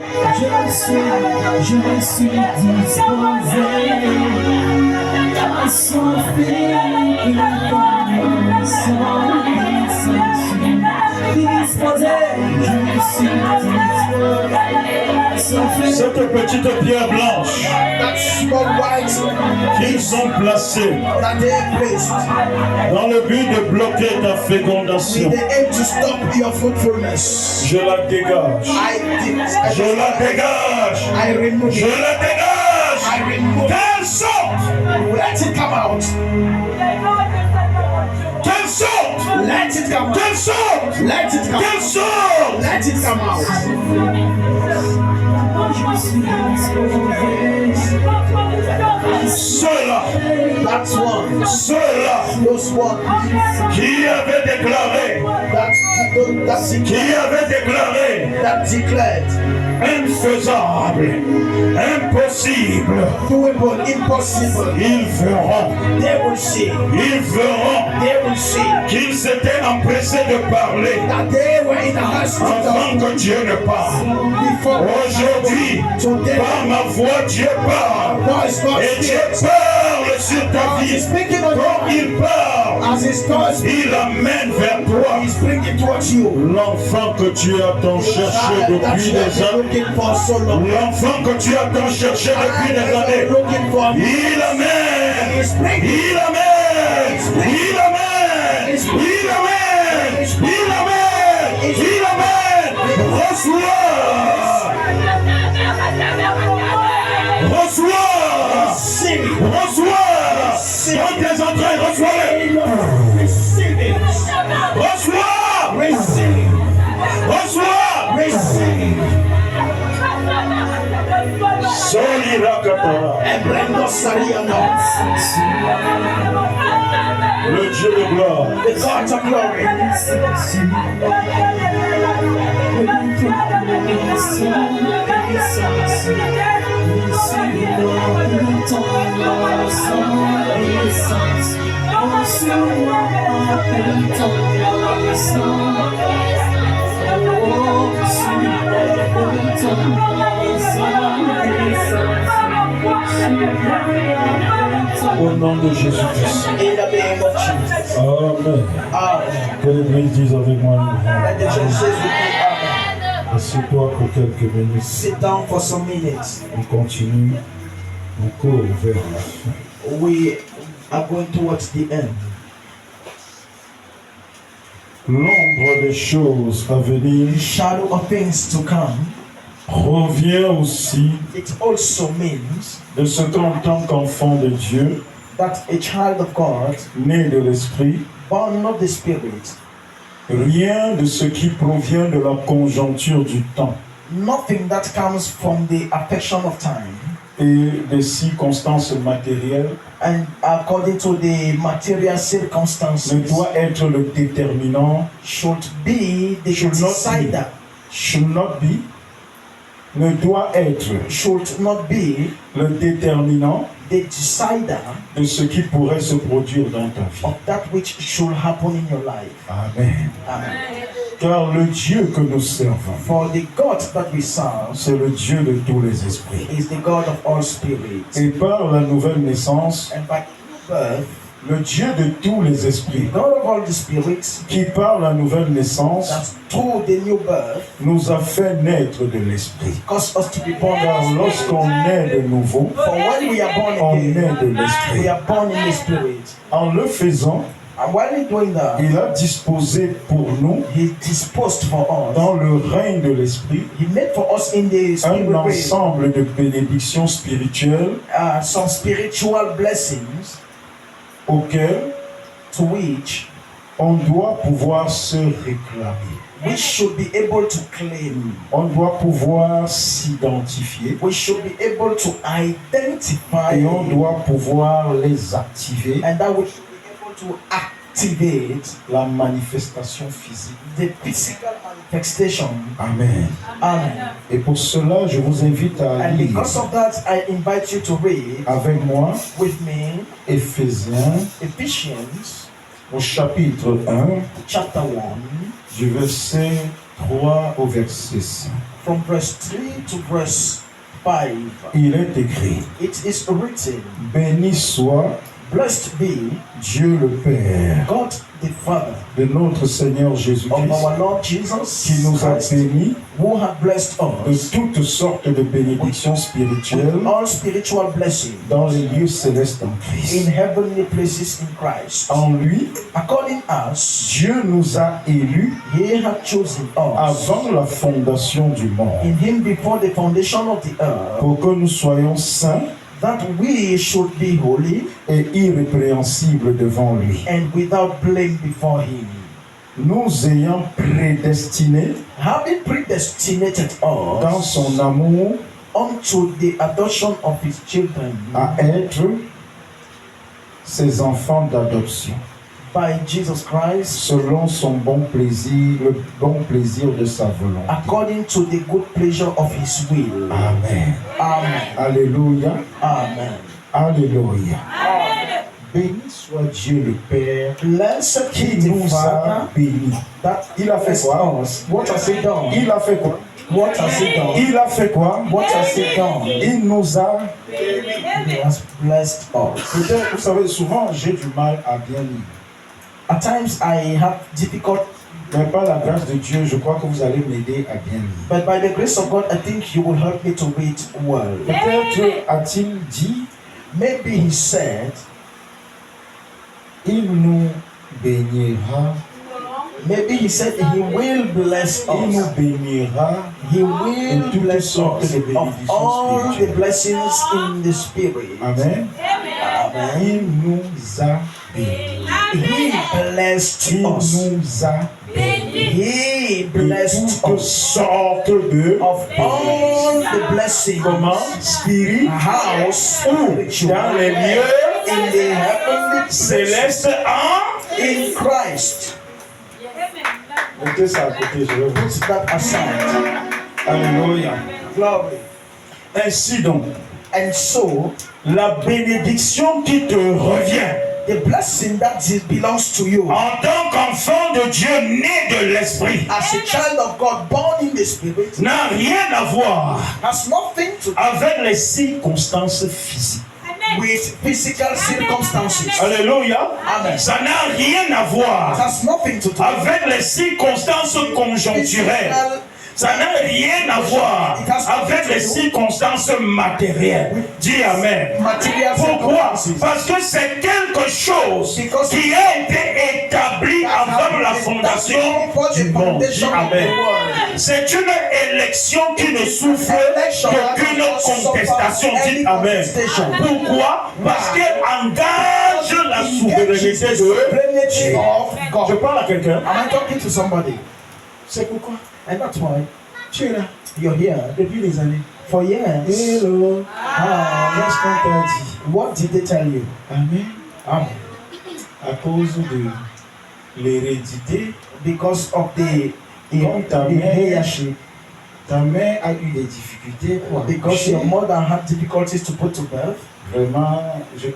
Je me suis disposé à souffrir une connaissance disposé, je me suis disposé. Cette petite pierre blanche qu'ils ont placée dans le but de bloquer ta fécondation, je la dégage. Je la dégage. Je la dégage. Qu'elle sorte. Let it come out. Qu'elle sorte. Let it come out. Qu'elle sorte. Let it come Qu'elle out. sorte. Let it come out. Ceux-là, That's one. ceux-là Those one. qui avaient déclaré, That declared infaisable, impossible, doable, impossible. ils verront, They will see. ils verront They will see qu'ils étaient empressés de parler that they were in the hospital avant que Dieu ne parle. before. Aujourd'hui, Today, par ma voix, Dieu parle. voice God Et Dieu speaks. parle sur ta He's vie. speaking on Quand you il parle, as His God speaks. il amène vers toi He's bringing towards you. l'enfant que tu as tant cherché That depuis you des have been années. looking for so long. L'enfant que tu as tant cherché depuis des années. Looking for. Il amène. He's bringing. Il amène. Il amène. Il amène. Il amène. Il amène. Reçois. Reçois. Receive. Reçois. Dans tes entrailles, reçois-les. Receive it. Reçois. Receive. Reçois. Receive. Solirakatara. Embrendo saliana. Le Dieu de gloire. The God of glory. Au nom de Jésus-Christ. In the name of Jesus. Amen. Amen. Que l'Église dise avec moi. Let the church say with me, Amen. Assieds-toi pour quelques minutes. Sit down for some minutes. On continue. On court vers la fin. We are going towards the end. L'ombre des choses à venir The shadow of things to come. revient aussi It also means de ce qu'en tant qu'enfant de Dieu, that a child of God, né de l'Esprit, born of the Spirit, rien de ce qui provient de la conjoncture du temps nothing that comes from the affection of time et des circonstances matérielles and according to the material circumstances ne doit être le déterminant, should be the decider, should not be, ne doit être should not be le déterminant the decider de ce qui pourrait se produire dans ta vie. of that which should happen in your life. Amen. Amen. Car le Dieu que nous servons, For the God that we serve c'est le Dieu de tous les esprits. is the God of all spirits. Et par la nouvelle naissance, And by new birth, le Dieu de tous les esprits, God of all the spirits, qui par la nouvelle naissance that through the new birth, nous a fait naître de l'esprit. caused us to be born Car of the lorsqu'on est de nouveau, For when we are born on again, est de we l'esprit. are born in the spirit. En le faisant, And while we're doing that, il a disposé pour nous, He disposed for us. dans le règne de l'esprit, He made for us in the spirit un realm, ensemble de bénédictions spirituelles some spiritual blessings auxquelles to which on doit pouvoir se réclamer. we should be able to claim. On doit pouvoir s'identifier We should be able to identify, et on doit pouvoir les activer, and that we should be able to activate la manifestation physique. the physical manifestation. Amen. Amen. Et pour cela, je vous invite à And lire because of that, I invite you to read avec moi with me Éphésiens Ephesians au chapitre 1 chapter 1, du verset 3 au verset 5. From verse 3 to verse 5, Il est écrit, it is written, béni soit blessed be Dieu le Père God the Father de notre Seigneur of Jésus-Christ, our Lord Jesus qui nous a Christ, bénis who have blessed de us toutes sortes de bénédictions with spirituelles all spiritual blessings dans les lieux célestes en in Christ. heavenly places in Christ. En lui, According as Dieu nous a élus He had chosen us avant la fondation du monde in Him before the foundation of the earth, pour que nous soyons saints that we should be holy et irrépréhensibles devant lui. and without blame before Him, Nous ayant prédestinés having predestinated dans us son amour unto the adoption of His children à être ses enfants d'adoption, by Jesus Christ, selon son bon plaisir, le bon plaisir de sa volonté. according to the good pleasure of His will. Amen. Amen. Alléluia. Amen. Alléluia. Béni soit Dieu le Père Blessed qui be the nous a Father bénis. that Il a fait blessed quoi? us. What has He done? Il a fait quoi? What has He done? Il a fait quoi? What has He done? Il nous a... He has blessed us. Peut-être, vous savez, souvent j'ai du mal à bien lire. At times I have difficult, Mais par la grâce de Dieu, je crois que vous allez m'aider à bien lire. but by the grace of God, I think you will help me to read well. Peut-être a-t-il dit, Maybe He said, il nous bénira, maybe He said He will bless il nous us. bénira He will toutes bless sortes us de of bénédictions all the spirituelles. blessings in the Spirit. Amen. Amen. Il nous a bénis. He blessed Il us. nous a bénis. He De blessed toutes us sortes de of all the blessings. comment spirit House ou dans les lieux in the heavenly célestes en. in Christ. Mettez ça à côté, je vais vous. Put that aside. Alléluia. Glory. Ainsi donc, And so, la bénédiction qui te revient the blessing that belongs to you en tant qu'enfant de Dieu né de l'Esprit as a child of God born in the Spirit n'a rien à voir has nothing to do avec les circonstances physiques. with physical circumstances. Alléluia. Amen. Ça n'a rien à It voir has nothing to do avec les circonstances with conjoncturelles. physical. Ça n'a rien à voir avec les circonstances matérielles. Dis Amen. Material Pourquoi? circumstances. Parce que c'est quelque chose qui a été établi avant la fondation du monde. Dis Amen. C'est une élection qui ne souffre d'aucune contestation. Dis Amen. Pourquoi? Parce qu'elle engage la souveraineté de Dieu. Je parle à quelqu'un. Am I talking to somebody? C'est pourquoi And that's why tu es là you're here depuis des années. for years. Hello. Qu'est-ce qu'on t'a dit? What did they tell you? Amen. Amen. À cause de l'hérédité, Because of the Comme ta mère. heirship. ta mère a eu des difficultés pour Because accoucher. your mother had difficulties to put to birth. Vraiment,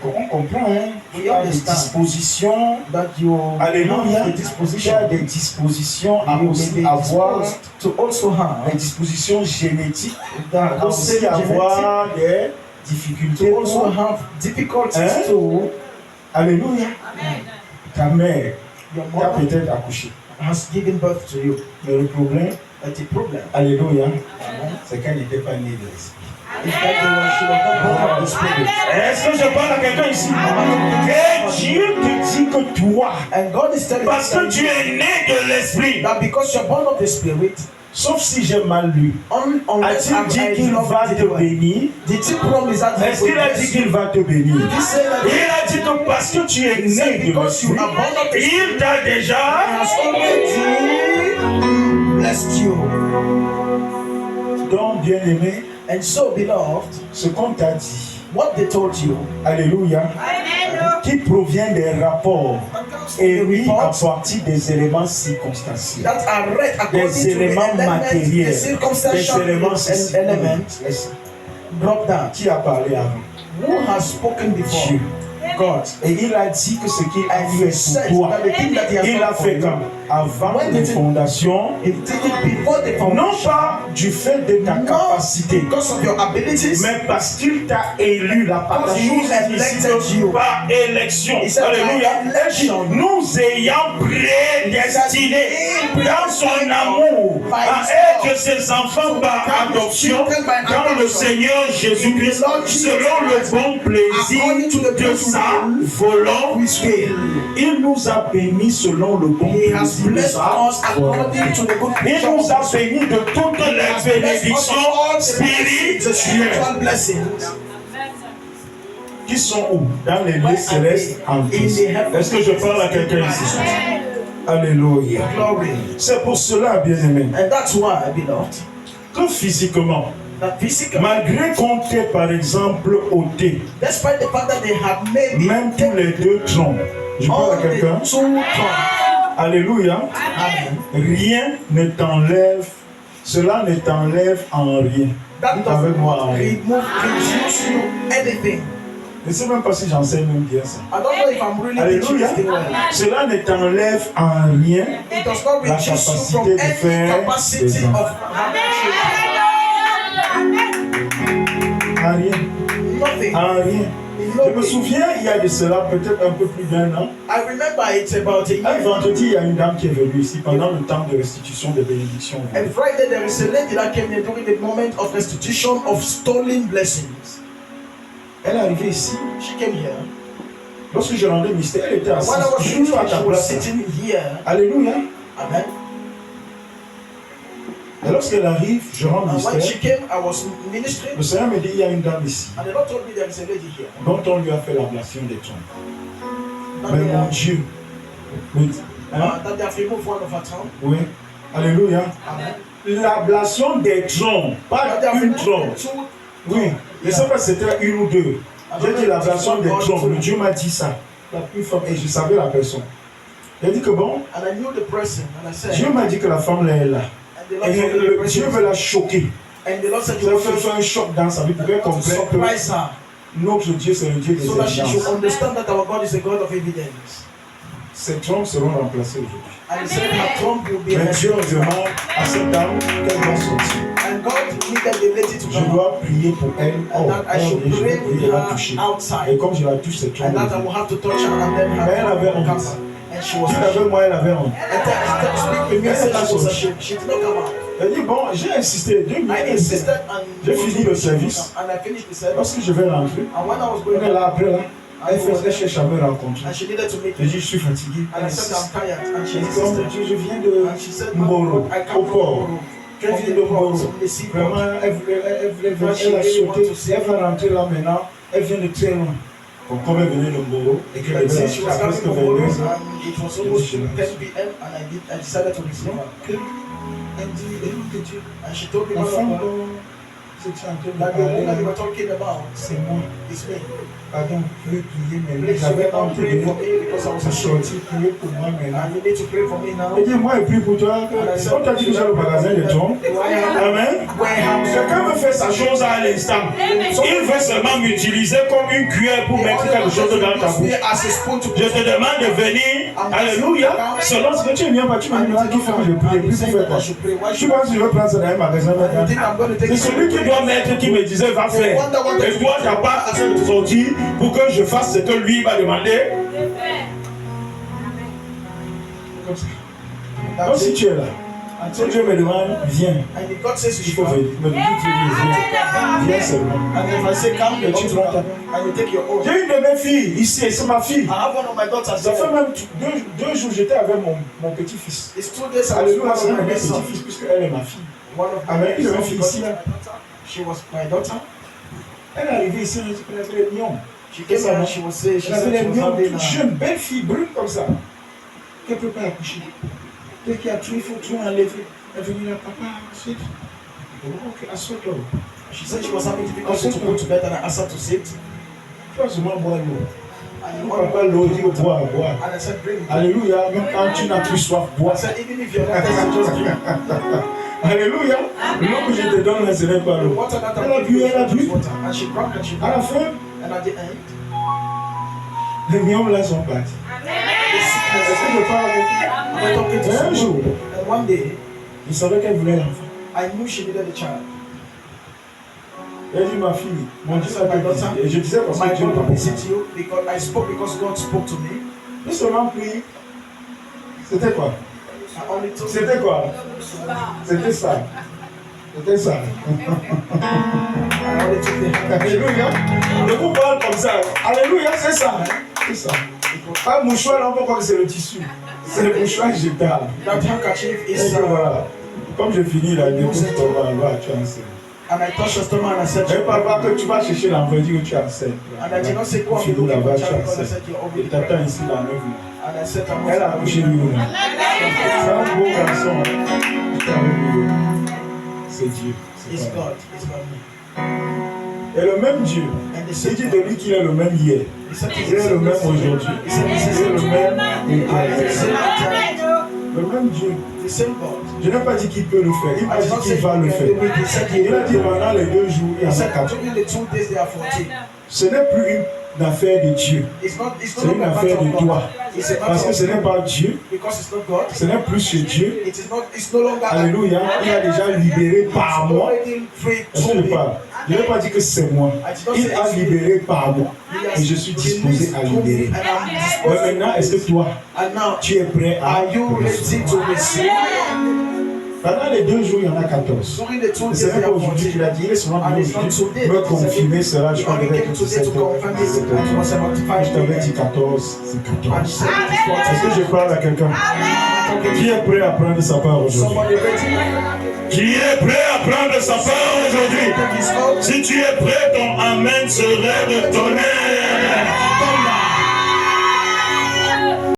on comprend, hein. Tu as des dispositions. That you Alléluia. have the Tu disposition. as des dispositions à You may aussi be avoir disposed to also have des dispositions génétiques, that à aussi avoir des difficultés to also pour. have difficulties Hein? to. Alléluia. Ta mère Your t'a mother peut-être accouché. has given birth to you. Mais le problème, But the problem Alléluia, Amen. c'est qu'elle n'était pas née de l'esprit. is that she was not born of the Spirit. Est-ce que je parle à quelqu'un ici? Et Dieu te dit que toi, And God is telling parce que us tu es né de l'esprit, that because you're born of the Spirit, sauf si j'ai mal lu, unless a-t-il dit qu'il va te bénir? did he promise that Est-ce qu'il a dit qu'il va te bénir? Did he say that Il a dit que parce que tu es né de because you l'esprit, are born of the Spirit, il t'a he déjà. has already blessed you. Donc, bien-aimé, And so, beloved, ce qu'on t'a dit, what they told you Alléluia, qui provient des rapports émis à partir des éléments circonstanciels, that are read according des to the éléments elements, the matériels, des circumstantial éléments elements, drop that. Qui a parlé avant? Who has spoken before? Dieu. God. Et il a dit que ce qu'il a And he fait said pour toi, that the thing that he has il done a for fait you, quand avant when les did it- fondations, He did it before the non foundation. pas du fait de ta capacité, Because of your abilities, mais parce qu'il t'a élu. La Because he chose ici elected you. par élection. He said, Alléluia. by election. Nous ayant prédestinés dans son amour By à his être love. ses enfants So par become adoption children by dans le adoption. Seigneur Jésus-Christ Lord Jesus selon le Christ, bon plaisir according to the de good sa will, volonté. Il nous a bénis selon le bon He has plaisir de blessed sa us according to the good Il pleasure nous of a his bénis de toutes He les has blessed us bénédictions of all the spirituelles spiritual blessings. qui sont où? Dans les lieux célestes en Christ. Est-ce que je parle à quelqu'un ici? Alléluia. Glory. C'est pour cela, bien-aimé, And that's why, beloved, que physiquement, that physically, malgré qu'on t'ait par exemple ôté despite the fact that they have made même tous les deux troncs, je parle à all quelqu'un, the two tongues, alléluia, amen, rien ne t'enlève, cela ne t'enlève en rien. that Dites does avec moi en not rien. reduce you anything. Je ne sais même pas si j'enseigne même bien ça. I don't know if I'm really teaching Alléluia. this thing well. Cela ne t'enlève en rien It does not la reduce you capacité from de any faire capacity des of enfants. having En rien. children. Nothing. En rien. In Je no me way. souviens, il y a de cela peut-être un peu plus d'un an. I remember it's about a Un year. vendredi, il y a une dame qui est venue ici pendant le temps de restitution des bénédictions. And Friday there is a lady that came here during the moment of restitution of stolen blessings. Elle est arrivée ici. She came here. Lorsque je rendais mystère, elle était assise When I was juste à ta she was place. sitting here. Alléluia. Amen. Et lorsqu'elle arrive, je rends And when she mystère. came, I was ministering. Le Seigneur me dit, il y a une dame ici And the Lord told me there is a lady here. dont on lui a fait l'ablation des trompes. That Mais they mon have, Dieu. Oui. Hein? that they have removed one of her tongue. Oui. Alléluia. Amen. L'ablation des trompes, That pas they have une removed trompe. the two. Oui. Je ne sais pas si c'était une ou deux. J'ai dit l'ablation des trompes. Le Dieu m'a dit ça. La plus forte. Et je savais la personne. Il a dit que bon, And I knew the person. And I said, Dieu m'a dit que la femme là est là. and the Lord Et told me the Dieu person. veut la choquer. And the Lord said, Ça you fait want faire un choc dans sa vie pour qu'elle to comprenne surprise her. que notre Dieu c'est le Dieu des So that she should évidences. understand that our God is a God of evidence. Ces trompes seront remplacées aujourd'hui. And he said her tongue will be Mais Dieu removed. demande à cette dame qu'elle doit sortir. And God needed the lady to Je come out. dois prier pour elle. And Oh, that I should je vais pray prier, with elle va her toucher. outside. Et comme je la touche, c'est And that I trompes. will have to touch her and then Mais elle her avait come honte. out. And she was Dieu ashamed. avec moi, elle avait honte. And speak with me, said she was ashamed. She did not come out. Elle dit, bon, j'ai insisté 2 I minutes. insisted and J'ai fini le service. And I finished the service. Lorsque je vais rentrer, And when I was going elle est là après là. Elle was faisait chercher à me rencontrer. and she needed to meet Je me. dis, je suis fatigué. And I said I'm tired. And she J'ai dit, oh mon insisted. Dieu, je viens de And she said, Mboro, I au come port. from Elle vient de Mboro. the seaport. Vraiment, elle voulait venir, elle a sauté. Elle va rentrer là maintenant. Elle vient de très loin. Donc, comme elle venait de Mboro et qu'elle And devait since she rentrer was à coming presque from 22 Moro, heures, and it was almost 10 p.m. and I decided to receive her. elle dit, écoute Dieu, And she told me, la "Man of femme God, dont c'était en train de that the woman you parler, were talking about c'est moi. is me. Pardon, vous pouvez prier, mais Please, you j'avais cannot honte pray for de me because I was vous ashamed. sortir, prier pour moi maintenant. And you need to pray for me now." Elle dit, moi, et puis pour toi, on t'a dit que j'ai le magasin de trompes. Amen. Quelqu'un veut faire sa chose à l'instant. Il veut seulement m'utiliser comme une cuillère pour mettre quelque chose dans ta bouche. Je te demande de venir, alléluia, selon ce que tu viens, tu me dis, qu'il faut que je prie, puis pour faire quoi? Tu penses que je vais prendre ça dans un magasin maintenant? C'est celui qui doit mettre, qui me disait, va faire. Et toi, tu n'as pas assez de sortir pour que je fasse ce que lui va demander. Comme ça. Donc si tu es là, si Dieu me demande, viens. And if God says you Il should faut come, venir. Me dit, tu viens. Viens seulement. and if I say come, you Et tu come to prends ta- come, and you take your own. J'ai une de mes filles ici, et c'est ma fille. I have one of my daughters Ça fait there. même deux jours, j'étais avec mon petit-fils. It's 2 days I was Alléluia, c'est with mon my son. petit-fils, puisqu'elle est ma fille. One of Amen. Il avait my fait ici. she was my daughter. Elle est arrivée ici, elle avait les mignons. She came here and she was saying, she Elle avait said les she was mignons, having toute a, jeune, belle fille, brune comme ça. Qu'elle peut pas accoucher. Dès qu'il y a tout, il faut tout enlever. Elle est venue là, papa, ensuite. Ok, assois-toi. she said she was having difficulty to go to bed and I asked her to sit. Toi seulement bois l'eau. And Il you ne want pas l'eau, il dit bois, bois. and I said, bring it. Alléluia, même quand tu n'as plus soif, bois. I said, even if you're not thirsty, just drink. Alléluia. L'eau que je te donne, là, ce n'est pas The l'eau. water that Elle a I'm bu, giving elle a you bu. is water. And she drank and she À la drank. fin, And at the end, Les myomes là sont partis. Est-ce que je parle avec lui? Un jour, And one day, il savait qu'elle voulait l'enfant. I knew she needed a child. Elle dit ma fille, mon Dieu s'appelle visiter. Et je disais parce My que Dieu God m'a will visit you because I spoke because God spoke to me. Nous seulement pris. C'était quoi? I only told him. C'était quoi? C'était ça. C'était ça. I only took the hand. Alléluia. Le vous parle comme ça. Alléluia, c'est ça. C'est ça. Pas mouchoir, là, on peut croire que c'est le tissu. C'est le mouchoir jetable. That handkerchief Et is. puis voilà. Comme je finis là, je découvre ton va, tu es enceinte. And I touched her stomach and I said, Je ne parle pas que tu vas chercher l'enfant, dis que tu es enceinte. and I did not say, go and Tu look finis at là-bas, the tu es child because I enceinte. said, you're Et already t'attends pregnant. ici la 9 mois. And I said, I'm Elle a not accouché lui là. C'est un beau garçon. C'est Dieu. It's C'est pas God. It's not me. Et le même Dieu, And the il same dit de lui qu'il est le même hier. He said, Il est le même aujourd'hui. He said, Il est le même the éternel. same Le même Dieu. the same God. Je n'ai pas dit qu'il peut le faire. Il I m'a did dit not qu'il say va le faire. he said he Il a dit pendant les 2 jours, il y en He a said, 4. during the 2 days they are 14. Ce n'est plus une affaire de Dieu. It's not C'est une a matter affaire de of toi. God. It's a Parce que matter ce of n'est pas Dieu. because it's not God. Ce n'est plus chez Dieu. It's no longer Alléluia. Il a déjà libéré par moi. already free Est-ce que to je me. parle? Je n'ai pas dit que c'est moi. Il a libéré par moi. Et je suis disposé à libérer. And I'm Mais disposed. maintenant, est-ce que toi, And now, tu es prêt à are you ready to receive? Pendant les 2 jours, il y en a 14. During the 2 Et days ce n'est they pas are aujourd'hui 14. qu'il a dit. Il est seulement And venu it's not aujourd'hui. today. Me confirmer cela, je He crois only que came today to confirm this. It was about Je 5 t'avais dit days. 14, c'est And 14. he said it is Est-ce que 14. je parle à quelqu'un? Qui est prêt à prendre sa part aujourd'hui? Somebody ready? Qui est prêt à prendre sa part aujourd'hui? Take his note. Si tu es prêt, ton amen serait de tonnerre.